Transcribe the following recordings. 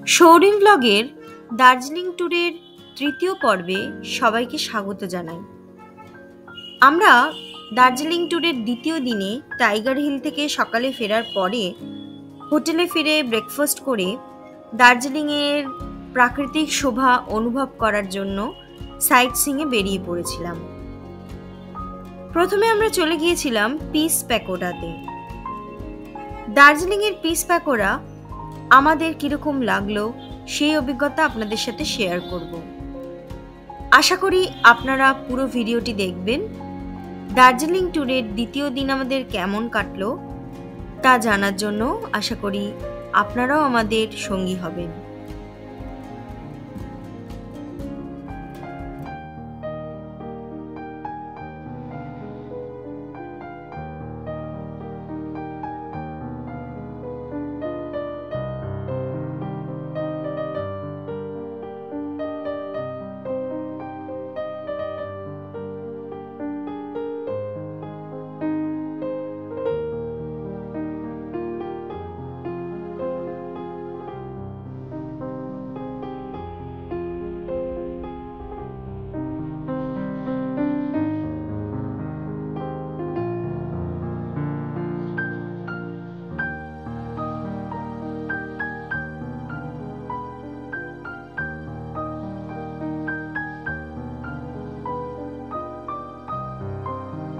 শৌরিন ব্লগের দার্জিলিং ট্যুরের তৃতীয় পর্বে সবাইকে স্বাগত জানাই। আমরা দার্জিলিং ট্যুরের দ্বিতীয় দিনে টাইগার হিল থেকে সকালে ফেরার পরে হোটেলে ফিরে ব্রেকফাস্ট করে দার্জিলিংয়ের প্রাকৃতিক শোভা অনুভব করার জন্য সাইট সিইংয়ে বেরিয়ে পড়েছিলাম। প্রথমে আমরা চলে গিয়েছিলাম পিস প্যাকোডাতে। দার্জিলিংয়ের পিস প্যাকোড়া আমাদের কীরকম লাগলো সেই অভিজ্ঞতা আপনাদের সাথে শেয়ার করব। আশা করি আপনারা পুরো ভিডিওটি দেখবেন। দার্জিলিং ট্যুরের দ্বিতীয় দিন আমাদের কেমন কাটলো তা জানার জন্য আশা করি আপনারাও আমাদের সঙ্গী হবেন।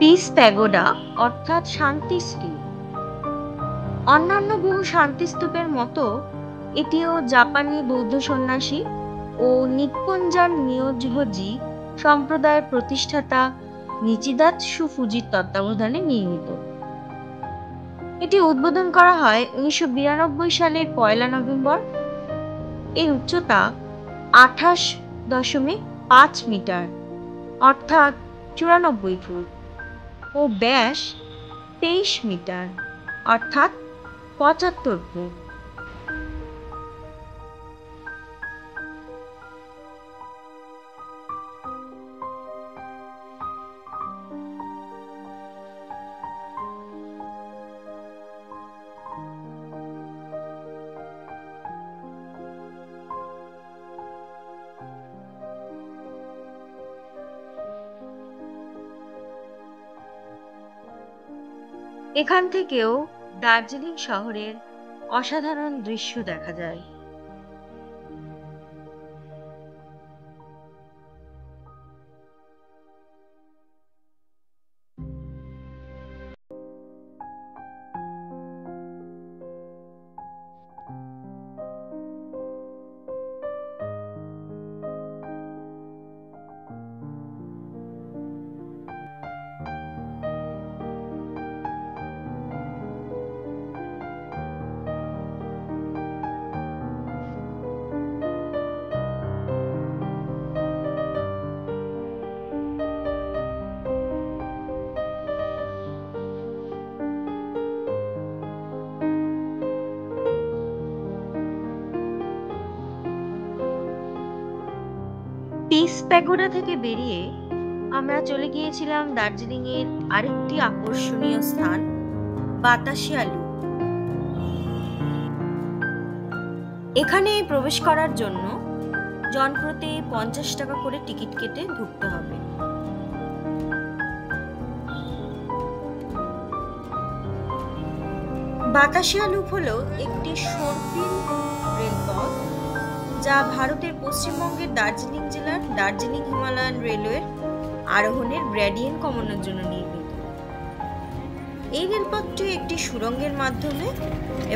পিস প্যাগোডা অর্থাৎ শান্তিস্তূপ। অন্যান্য বহু শান্তিস্তূপের মতো এটিও জাপানি বৌদ্ধ সন্ন্যাসী ও নিপ্পনজান নিয়োজি সম্প্রদায়ের প্রতিষ্ঠাতা নিচিদাৎসু ফুজির তত্ত্বাবধানে নির্মিত। এটি উদ্বোধন করা হয় 1992 সালের 1 নভেম্বর। এর উচ্চতা 28.5 মিটার অর্থাৎ 94 ফুট ও ব্যাস 23 মিটার অর্থাৎ 75 ফুট। এখান থেকেও দার্জিলিং শহরের অসাধারণ দৃশ্য দেখা যায়। পিস প্যাগোডা থেকে বেরিয়ে আমরা চলে গিয়েছিলাম দার্জিলিং এর আরেকটি আকর্ষণীয় স্থান বাতাসিয়া লুপ। এখানে প্রবেশ করার জন্য জনপ্রতি 50 টাকা করে টিকিট কেটে ঢুকতে হবে। বাতাসিয়া লুপ হলো একটি সর্পিল রেলপথ যা ভারতের পশ্চিমবঙ্গের দার্জিলিং জেলার দার্জিলিং হিমালয়ান রেলওয়ের আরোহণের গ্রেডিয়েন্ট কমানোর জন্য নির্মিত। এই রেলপথটি একটি সুড়ঙ্গের মাধ্যমে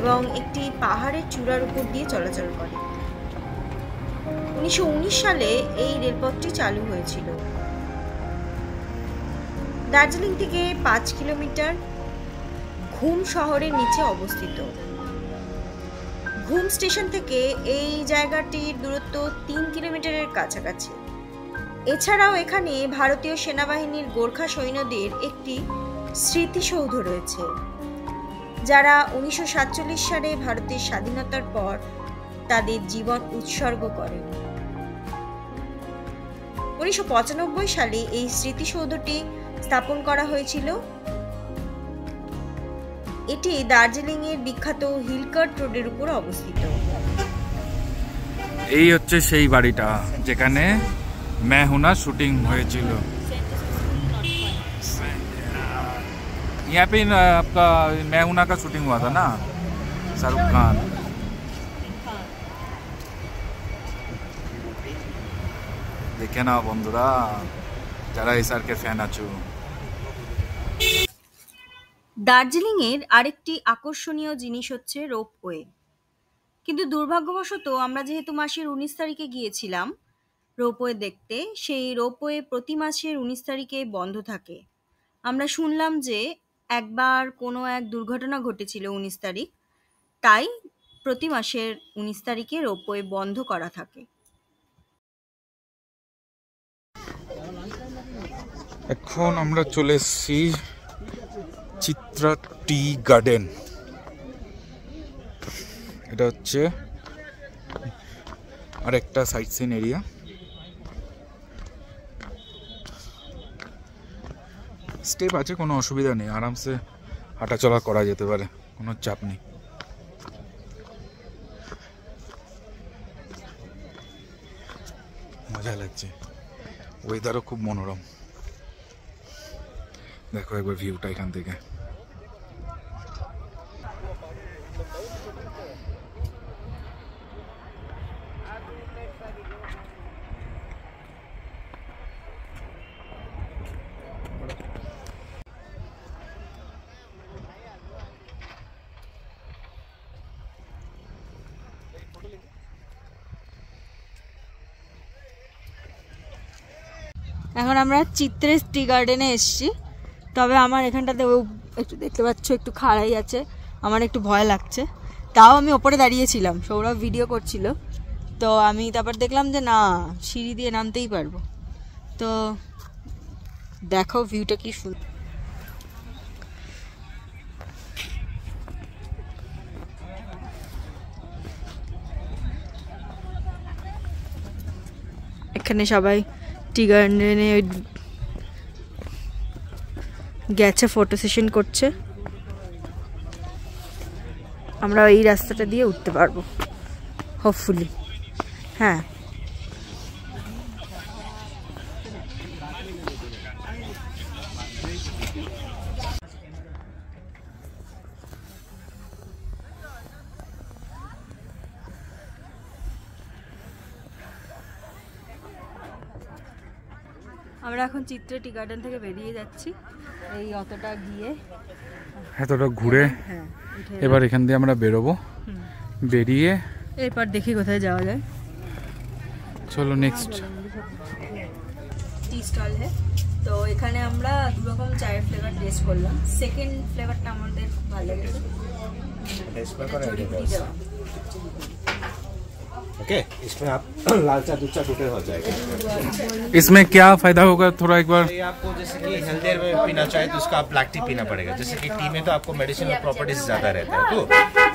এবং একটি পাহাড়ের চূড়ার উপর দিয়ে চলাচল করে। 1919 সালে এই রেলপথটি চালু হয়েছিল। দার্জিলিং থেকে 5 কিলোমিটার ঘুম শহরের নিচে অবস্থিত। ঘুম স্টেশন থেকে এই জায়গাটির দূরত্ব 3 কিলোমিটারের কাছাকাছি। এছাড়াও এখানে ভারতীয় সেনাবাহিনীর গোর্খা সৈন্যদের একটি স্মৃতিসৌধ রয়েছে, যারা 1947 সালে ভারতের স্বাধীনতার পর তাদের জীবন উৎসর্গ করেন। 1995 সালে এই স্মৃতিসৌধটি স্থাপন করা হয়েছিল। এটি দার্জিলিং এর বিখ্যাত হিলকার্ট রোডের উপর অবস্থিত। এই হচ্ছে সেই বাড়িটা যেখানে मैं हूं ना শুটিং হয়েছিল। यहाँ पे आपका मैं हूं ना का शूटिंग हुआ था ना, शाहरुख खान। দেখে না বন্ধুরা যারা এসআর কে ফ্যান আছো। দার্জিলিংয়ের আরেকটি আকর্ষণীয় জিনিস হচ্ছে রোপওয়ে। কিন্তু দুর্ভাগ্যবশত আমরা যেহেতু মাসের 19 তারিখে গিয়েছিলাম রোপওয়ে দেখতে, সেই রোপওয়ে প্রতি মাসের 19 তারিখে বন্ধ থাকে। আমরা শুনলাম যে একবার কোনো এক দুর্ঘটনা ঘটেছিল 19 তারিখ, তাই প্রতি মাসের 19 তারিখে রোপওয়ে বন্ধ করা থাকে। এখন আমরা চলে এসেছি চিত্রা টি গার্ডেন। এটা হচ্ছে আরেকটা সাইট সিন এরিয়া। স্টেপ আছে, কোনো অসুবিধা নেই, আরামসে হাঁটাচলা করা যেতে পারে, কোনো চাপ নেই। মজা লাগছে, ওয়েদারও খুব মনোরম। দেখো একবার ভিউটা এখান থেকে। এখন আমরা চিত্রের টি গার্ডেনে এসেছি, তবে আমার এখানটাতে একটু দেখতে পাচ্ছ একটু খাড়াই আছে, আমার একটু ভয় লাগছে। তাও আমি ওপরে দাঁড়িয়েছিলাম, সৌরভ ভিডিও করছিল, তো আমি তারপর দেখলাম যে না, সিঁড়ি দিয়ে নামতেই পারবো। তো দেখো ভিউটা কি সুন্দর। এখানে সবাই টি গার্ডেনে গেছে, ফটো সেশন করছে। আমরা এই রাস্তাটা দিয়ে উঠতে পারবো হোপফুলি। হ্যাঁ, আমরা এখন চিত্র টি গার্ডেন থেকে বেরিয়ে যাচ্ছি। এই অতটা গিয়ে এতটা ঘুরে এবার এখান দিয়ে আমরা বেরোবো, বেরিয়ে এরপর দেখি কোথায় যাওয়া যায়। চলো নেক্সট টি স্টল है, তো এখানে আমরা দু রকম চায়ের ফ্লেভার টেস্ট করলাম। সেকেন্ড ফ্লেভারটা আমাদের খুব ভালো লেগেছে। ओके, इसमें आप लाल चा दूध चा टूटे हो जाएगा। इसमें क्या फायदा होगा थोड़ा एक बार? ये आपको जैसे कि हेल्दियर में पीना चाहे तो इसका आप ब्लैक टी पीना पड़ेगा। जैसे कि टी में तो आपको मेडिसिनल प्रॉपर्टीज ज़्यादा रहता है, तो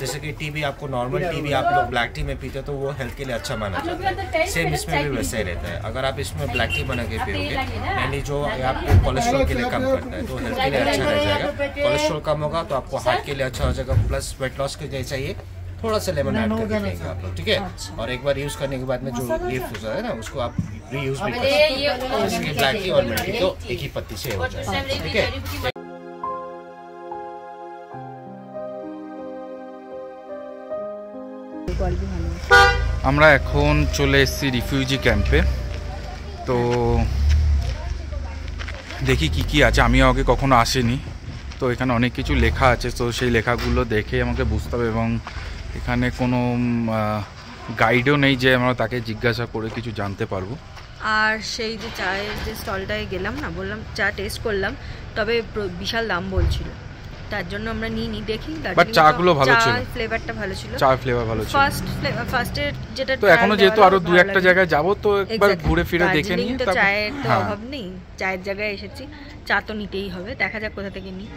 जैसे कि टी भी आपको नॉर्मल टी भी आप लोग ब्लैक टी में पीते हो तो वो हेल्थ के लिए अच्छा माना जाता है। सेम इसमें भी वैसे ही रहता है। अगर आप इसमें ब्लैक टी बना के पियोगे, यानी जो आपको कोलेस्ट्रॉल के लिए कम करता है, तो हेल्थ के लिए अच्छा रह जाएगा। कोलेस्ट्रॉल कम होगा तो आपको हार्ट के लिए अच्छा हो जाएगा, प्लस वेट लॉस के लिए चाहिए थोड़ा सा लेमन ऐड करके लेंगे आप लोग, ठीक है। और एक बार यूज करने के बाद में जो लीफ हो जाए ना, उसको आप रीयूज भी कर सकते हो। जैसे कि ब्लैक टी और मिल्क टी तो एक ही पत्ती से हो जाएगा, ठीक है। আমরা এখন চলে এসেছি রিফিউজি ক্যাম্পে। তো দেখি কি কি আছে, আমিও আগে কখনো আসিনি, তো এখানে অনেক কিছু লেখা আছে, তো সেই লেখাগুলো দেখে আমাকে বুঝতে হবে। এবং এখানে কোনো গাইডও নেই যে আমরা তাকে জিজ্ঞাসা করে কিছু জানতে পারবো। আর সেই যে চায়ের যে স্টলটায় গেলাম না, বললাম চা টেস্ট করলাম, তবে বিশাল দাম বলছিল, তার জন্য আমরা নিইনি। দেখি বাট চাগুলো ভালো ছিল, ফ্লেভারটা ভালো ছিল, চা ফ্লেভার ভালো ছিল। ফার্স্টের যেটা তো এখনো যেহেতু আরো দু একটা জায়গায় যাব, তো একবার ঘুরে ফিরে দেখে নিই। তো চায়ের তো অভাব নেই, চায়ের জায়গায় এসেছি, চা তো নিতেই হবে, দেখা যাক কোথা থেকে নিই।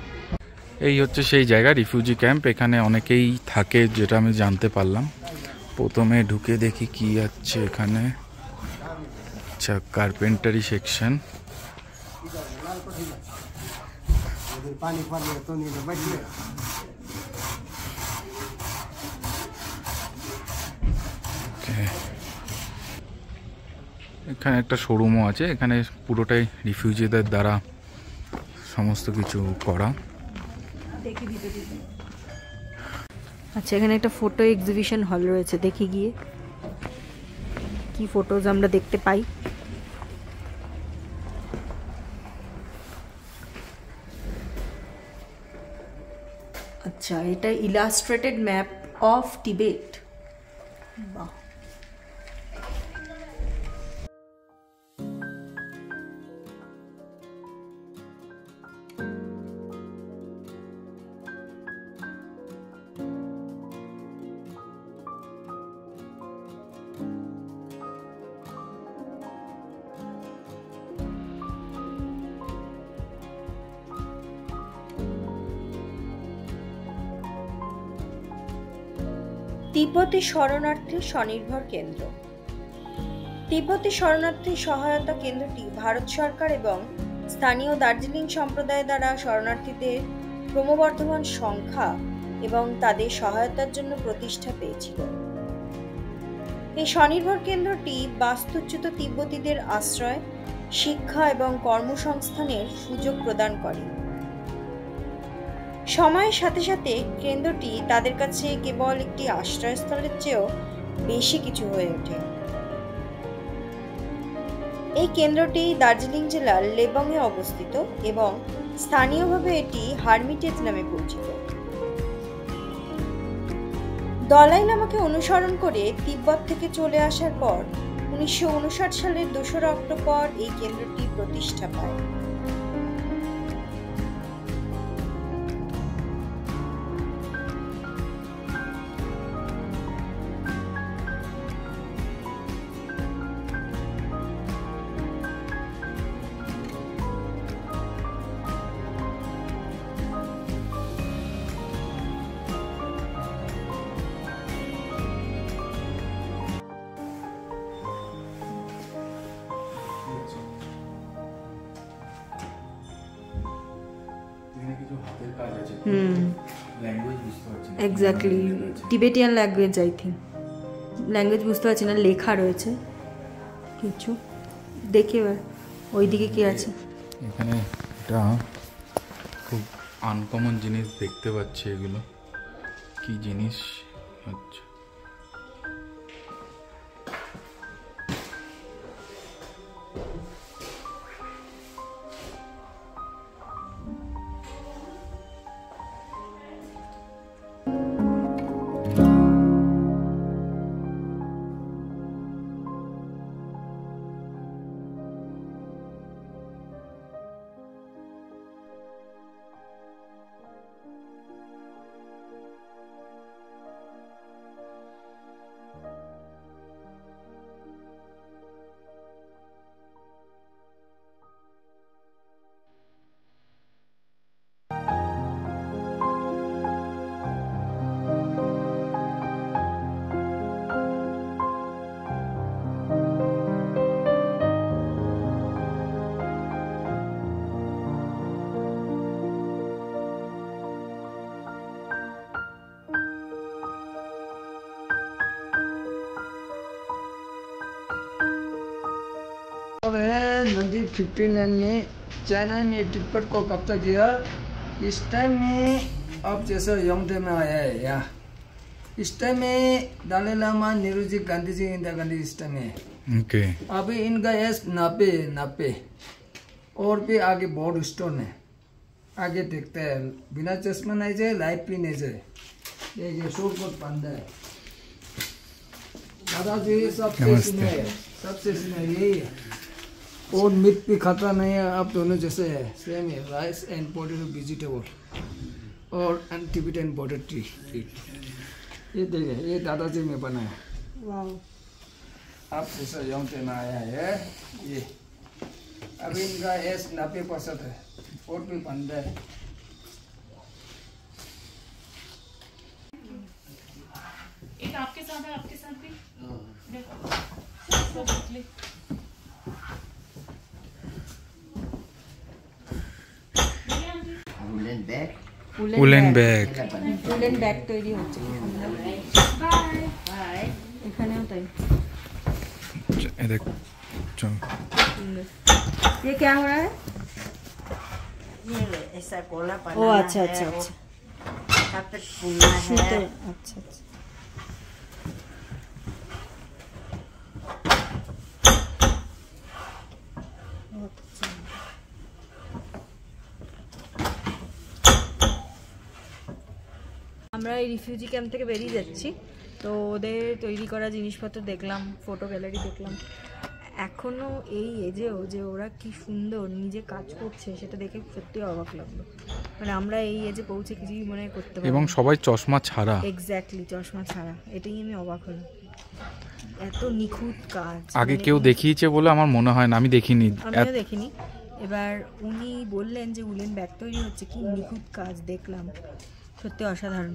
এই হচ্ছে সেই জায়গা রিফিউজি ক্যাম্প, এখানে অনেকেই থাকে যেটা আমি জানতে পারলাম। প্রথমে ঢুকে দেখি কি আছে এখানে। আচ্ছা, কার্পেন্টারি সেকশন। এখানে একটা শোরুমও আছে, এখানে পুরোটাই রিফিউজিদের দ্বারা সমস্ত কিছু করা। আচ্ছা, এখানে একটা ফটো এক্সিবিশন হল রয়েছে, দেখি গিয়ে কি ফটোজ আমরা দেখতে পাই। আচ্ছা, এটা ইলাস্ট্রেটেড ম্যাপ অফ টিবেট। বাহ, তিব্বতী শরণার্থী স্বনির্ভর কেন্দ্র। তিব্বতী শরণার্থী সহায়তা কেন্দ্রটি ভারত সরকার এবং স্থানীয় দার্জিলিং সম্প্রদায় দ্বারা শরণার্থীদের ক্রমবর্ধমান সংখ্যা এবং তাদের সহায়তার জন্য প্রতিষ্ঠা পেয়েছিল। এই স্বনির্ভর কেন্দ্রটি বাস্তুচ্যুত তিব্বতীদের আশ্রয়, শিক্ষা এবং কর্মসংস্থানের সুযোগ প্রদান করে। সময়ের সাথে সাথে কেন্দ্রটি তাদের কাছে কেবল একটি আশ্রয়স্থলের চেয়েও বেশি কিছু হয়ে ওঠে। এই কেন্দ্রটি দার্জিলিং জেলার লেবংয়ে অবস্থিত এবং স্থানীয়ভাবে এটি হারমিটেজ নামে পরিচিত। দলাই লামাকে অনুসরণ করে তিব্বত থেকে চলে আসার পর 1959 সালের 2রা অক্টোবর এই কেন্দ্রটি প্রতিষ্ঠা পায়। Exactly, Tibetan language, I think. Language বুঝতে পারছি না, লেখা রয়েছে কিছু। দেখি এবার ওইদিকে কি আছে। এখানে একটা খুব আনকমন জিনিস দেখতে পাচ্ছি। এগুলো কি জিনিস হচ্ছে? है 1959 में चाइना ने तिब्बत को कब्जा किया। इस टाइम में अब जैसे योंगडे में आया है यहाँ, इस टाइम में दलाई लामा, नेहरू जी, गांधी जी, इंदिरा गांधी इस टाइम में। ओके, अभी इनका एज 90 और भी आगे बोर्ड स्टोन है। आगे देखते हैं, बिना चश्मा नहीं जाए, लाइट भी नहीं जाए। ये शोर बहुत बंद है। दादाजी सबसे सुने यही है। और मीट भी खाता नहीं है, आप दोनों जैसे है, सेम है। राइस एंड पोटेटो वेजिटेबल और टिबेटन बॉर्डर ट्री। ये देखिए, ये दादाजी में बना है। वाह, आप जैसा योंगडे में आया है ये। अभी इनका एज 90% है और भी बंद है। एक आपके साथ है, आपके साथ भी উলেন ব্যাগ। উলেন ব্যাগ তৈরি হচ্ছে এখানেও তাই। এদের चल ये क्या हो रहा है? ये ऐसा कोला ओ बनाना अच्छा है, अच्छा वो अच्छा carpet बुनना सुतो है। अच्छा अच्छा আমরা এই রিফিউজি ক্যাম্প থেকে বেরিয়ে যাচ্ছি। তো ওদের তৈরি করা জিনিসপত্র দেখলাম, ফটো গ্যালারি দেখলাম। এখনও এই এজেও যে ওরা কি সুন্দর নিজে কাজ করছে সেটা দেখে সত্যি অবাক লাগলো। মানে আমরা এই এজে পৌঁছে কিছুই মনে করতে পারি এবং সবাই চশমা ছাড়া। এক্স্যাক্টলি চশমা ছাড়া, এটাই আমি অবাক হলাম। এত নিখুঁত কাজ আগে মানে কেউ দেখিয়েছে বলে আমার মনে হয় না, আমি দেখিনি। আমিও দেখিনি। এবার উনি বললেন যে উলেন ব্যাগ তৈরি হচ্ছে, কি নিখুঁত কাজ দেখলাম, সত্যি অসাধারণ।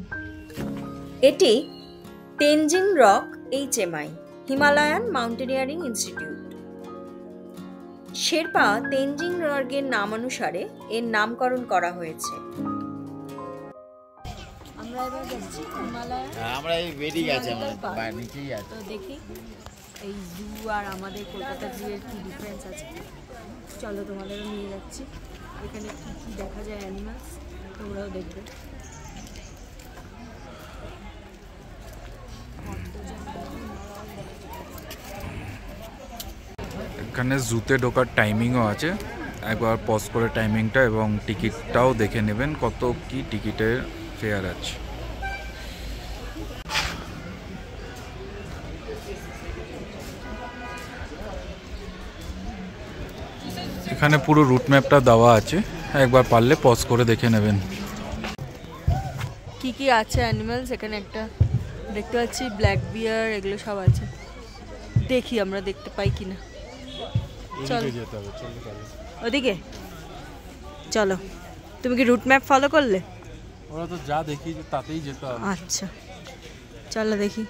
এটি Tenzing Rock HMI Himalayan Mountaineering Institute. শেরপা তেনজিং নর্গের নামানুসারে এর নামকরণ করা হয়েছে। আমরা এবার যাচ্ছি হিমালয়ান। আমরা এই বেরিয়ে গেছে আমাদের নিচেই আছে। তো দেখি এই জু আর আমাদের কলকাতা জু এর কি ডিফারেন্স আছে। চলো তোমাদেরও নিয়ে যাচ্ছি। এখানে কি কি দেখা যায় অ্যানিমালস, তোমরাও দেখবে। এখানে জুতে ঢোকার টাইমিংও আছে, একবার পজ করে টাইমিংটা এবং টিকিটটাও দেখে নেবেন কত কি টিকিটের ফেয়ার আছে। এখানে পুরো রুট ম্যাপটা দেওয়া আছে, একবার পারলে পজ করে দেখে নেবেন। কি কি আছে অ্যানিমালস এখানে একটা দেখতে পাচ্ছি, ব্ল্যাক বিয়ার, এগুলো সব আছে। দেখি আমরা দেখতে পাই কিনা। চলো ওদিকে চলো। তুমি কি রুট ম্যাপ ফলো করলে? ওরা তো যা দেখি তাতেই যেতে হবে। আচ্ছা চলো দেখি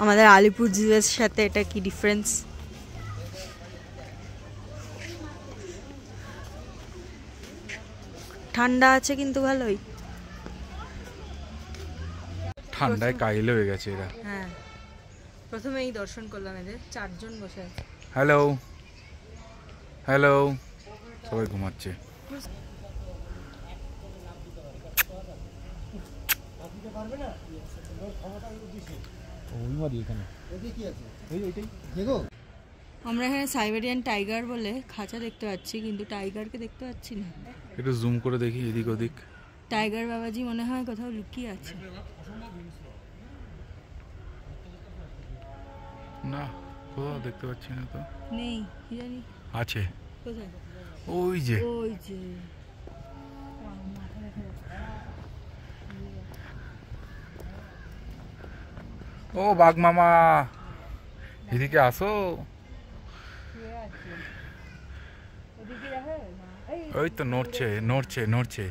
আমাদের আলিপুর জুয়ের সাথে এটা কি ডিফারেন্স। ঠান্ডা আছে কিন্তু ভালোই। ঠান্ডায় কাইলে হয়ে গেছে এরা। হ্যাঁ প্রথমেই দর্শন করলাম, এদের 4 জন বসে আছে। হ্যালো হ্যালো, সবাই ঘুমাচ্ছে। আমরা এখানে সাইবেরিয়ান টাইগার বলে খাঁচা দেখতে পাচ্ছি, কিন্তু টাইগারকে দেখতে পাচ্ছি না। একটু জুম করে দেখি এদিক ওদিক। টাইগার বাবাজি মনে হয় কোথাও লুকিয়ে আছে। না কোথাও দেখতে পাচ্ছি না তো। নেই কি জানি আছে কোথায়। ওই যে ওই যে ও বাঘ মামা, এদিকে আসো। ওই তো নড়ছে নড়ছে নড়ছে,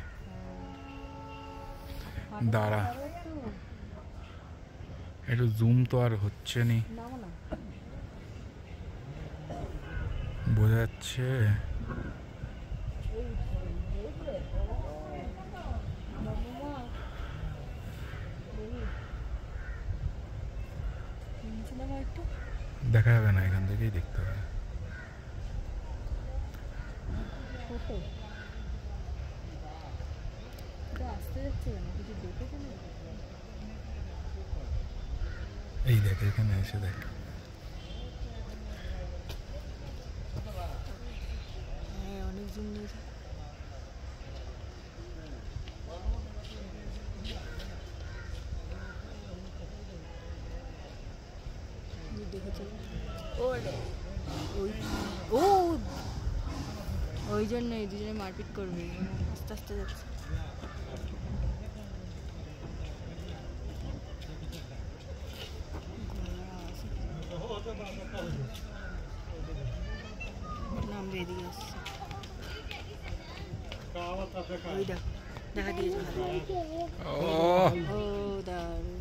দাঁড়া একটু জুম তো আর হচ্ছে নি, বোঝা যাচ্ছে। দেখা যাবে না, এখান থেকেই দেখতে হবে। এই দেখ এখানে এসে দেখ। অনেক জুম নিয়েছে। ওই জন্য এই দুজনে মারপিট করবে, আস্তে আস্তে যাচ্ছে। নামবে এদিকে আসছে, ওই দেখ দেখা দিয়েছে। ও দারুণ।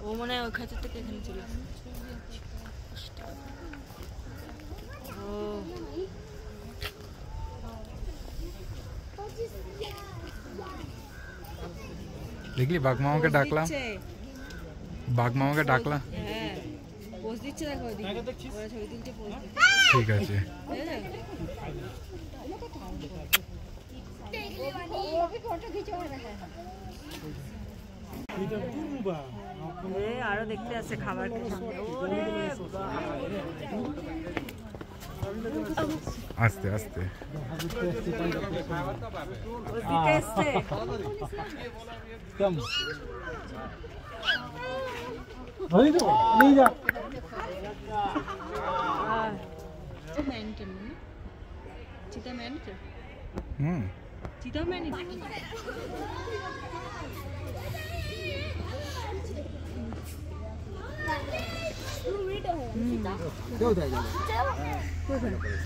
ও মনে হয় ওই খাঁচা থেকে এখানে চলে আসে। ও দেখলি বাঘমামাকে ডাকলাম, বাঘমামাকে ডাকলাম। ঠিক আছে। আরো দেখতে আছে খাবার আস্তে আস্তে।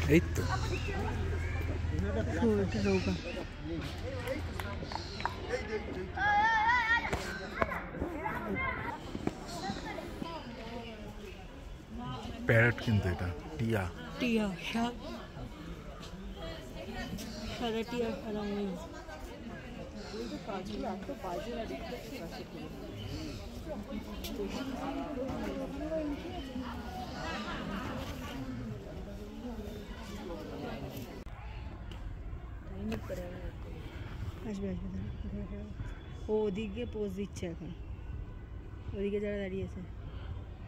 এই তো প্যারট, কিন্তু এটা টিয়া। টিয়া সারা টিয়া সারা নেই। আসবে ও ওদিকে পোজ দিচ্ছে এখন, ওদিকে যারা দাঁড়িয়েছে।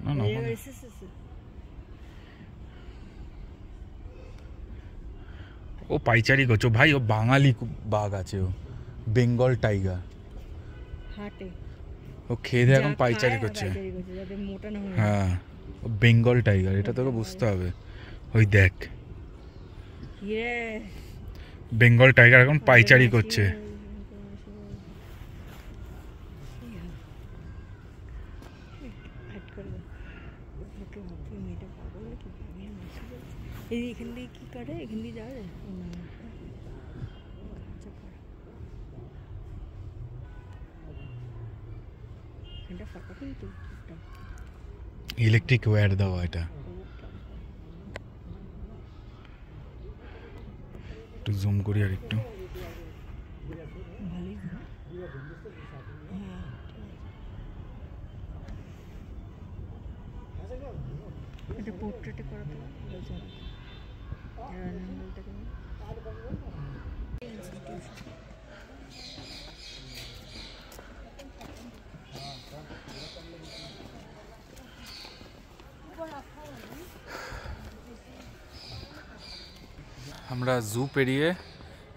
না না ও পাইচারি করছো ভাই, ও বাঙালি বাঘ আছে, ও বেঙ্গল টাইগার। হাটে ও খেয়ে দিয়ে এখন পাইচারি করছে। হ্যাঁ ও বেঙ্গল টাইগার, এটা তোকে বুঝতে হবে। ওই দেখ বেঙ্গল টাইগার এখন পাইচারি করছে। এখান দিয়ে কি করে, এখান দিয়ে যাওয়া যায়? ইলেকট্রিক ওয়্যার দেওয়া এটা। একটু জুম করি আর একটু। এটা পোর্ট্রেটে করা তো আমরা জু পেরিয়ে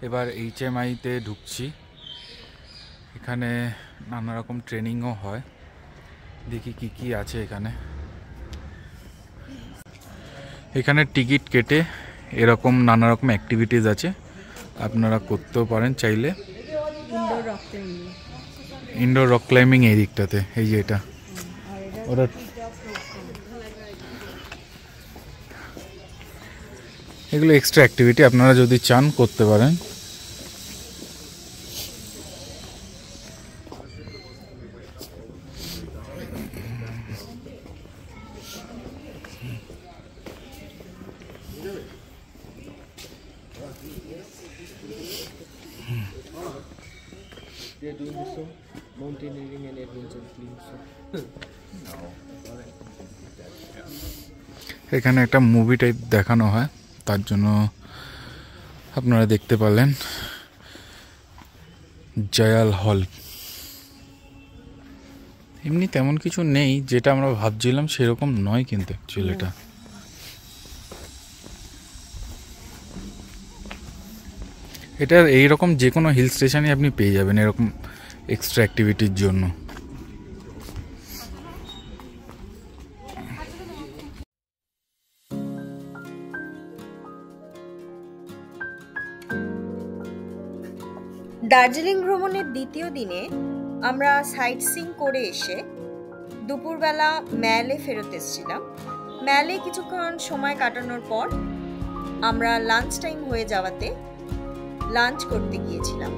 এবার HMI-তে ঢুকছি। এখানে নানা রকম ট্রেনিংও হয়, দেখি কি কি আছে এখানে। এখানে টিকিট কেটে এরকম নানা রকম অ্যাক্টিভিটিস আছে, আপনারা করতেও পারেন চাইলে। ইনডোর রক ক্লাইম্বিং এই দিকটাতে, এই যে এটা ওরা এগুলো এক্সট্রা অ্যাক্টিভিটি, আপনারা যদি চান করতে পারেন। এখানে একটা মুভি টাইপ দেখানো হয়, তার জন্য আপনারা দেখতে পারলেন জয়াল হল। এমনি তেমন কিছু নেই, যেটা আমরা ভাবছিলাম সেরকম নয় কিন্তু অ্যাকচুয়ালি এটা। এটা এইরকম যে কোনো হিল স্টেশনে আপনি পেয়ে যাবেন এরকম এক্সট্রা অ্যাক্টিভিটির জন্য। দার্জিলিং ভ্রমণের দ্বিতীয় দিনে আমরা সাইট সিইং করে এসে দুপুরবেলা ম্যালে ফেরত এসেছিলাম। ম্যালে কিছুক্ষণ সময় কাটানোর পর আমরা লাঞ্চ টাইম হয়ে যাওয়াতে লাঞ্চ করতে গিয়েছিলাম।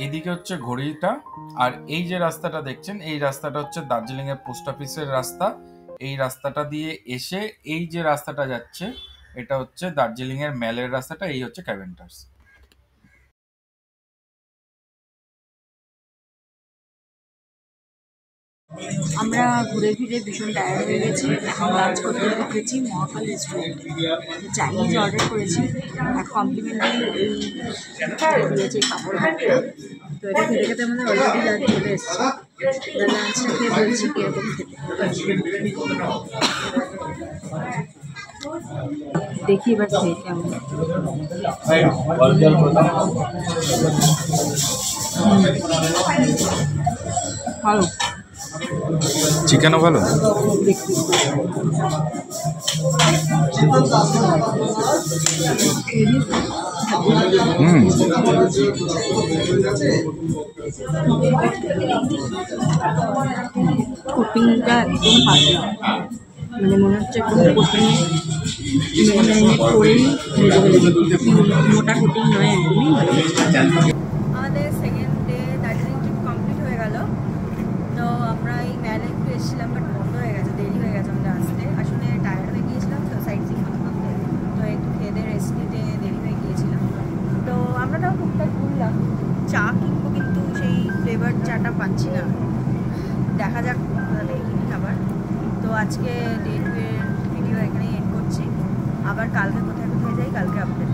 এদিকে হচ্ছে ঘড়িটা, আর এই যে রাস্তাটা দেখছেন এই রাস্তাটা হচ্ছে দার্জিলিং এর পোস্ট অফিসের রাস্তা। এই রাস্তাটা দিয়ে এসে এই যে রাস্তাটা যাচ্ছে এটা হচ্ছে দার্জিলিংয়ের ম্যালের রাস্তাটা, এই হচ্ছে ক্যাভেন্টার্স। আমরা ঘুরে ফিরে ভীষণ টায়ার্ড হয়ে গেছি, এখন লাঞ্চ করতে ঢুকেছি মহাকাল রেস্টুরেন্টে। চাইনিজ অর্ডার করেছি, আর কমপ্লিমেন্টারি এই দিয়েছে কাপড়টা। তো এটা খেতে খেতে আমাদের অলরেডি লাঞ্চ চলে এসেছে। লাঞ্চটা খেয়ে বলছি কীরকম খেতে, দেখি এবার খেয়ে কেমন। ভালো, চিকেনও ভালো। কোটিংটা একদম ভালো, মানে মনে হচ্ছে একদম কোটিং ম্যারিনেট করেই মোটা কোটিং নয়, একদমই ভালো। আমাদের second day Darjeeling trip complete হয়ে গেল। তো আমরা এই ম্যালে একটু এসেছিলাম, বাট বন্ধ হয়ে গেছে, দেরি হয়ে গেছে আমাদের আসতে। আসলে টায়ার্ড হয়ে গিয়েছিলাম তো সাইড সিন করতে করতে, তো একটু খেয়ে দিয়ে রেস্ট নিতে দেরি হয়ে গিয়েছিলাম। তো আমরা তাও টুকটাক ঘুরলাম, চা কিনবো কিন্তু সেই ফ্লেভার চাটা পাচ্ছি না, দেখা যাক কোথাতে কিনি খাবার। তো আজকে ডে 2 এর ভিডিও এখানেই এন্ড করছি, আবার কালকে কোথায় কোথায় যাই কালকে আপডেট।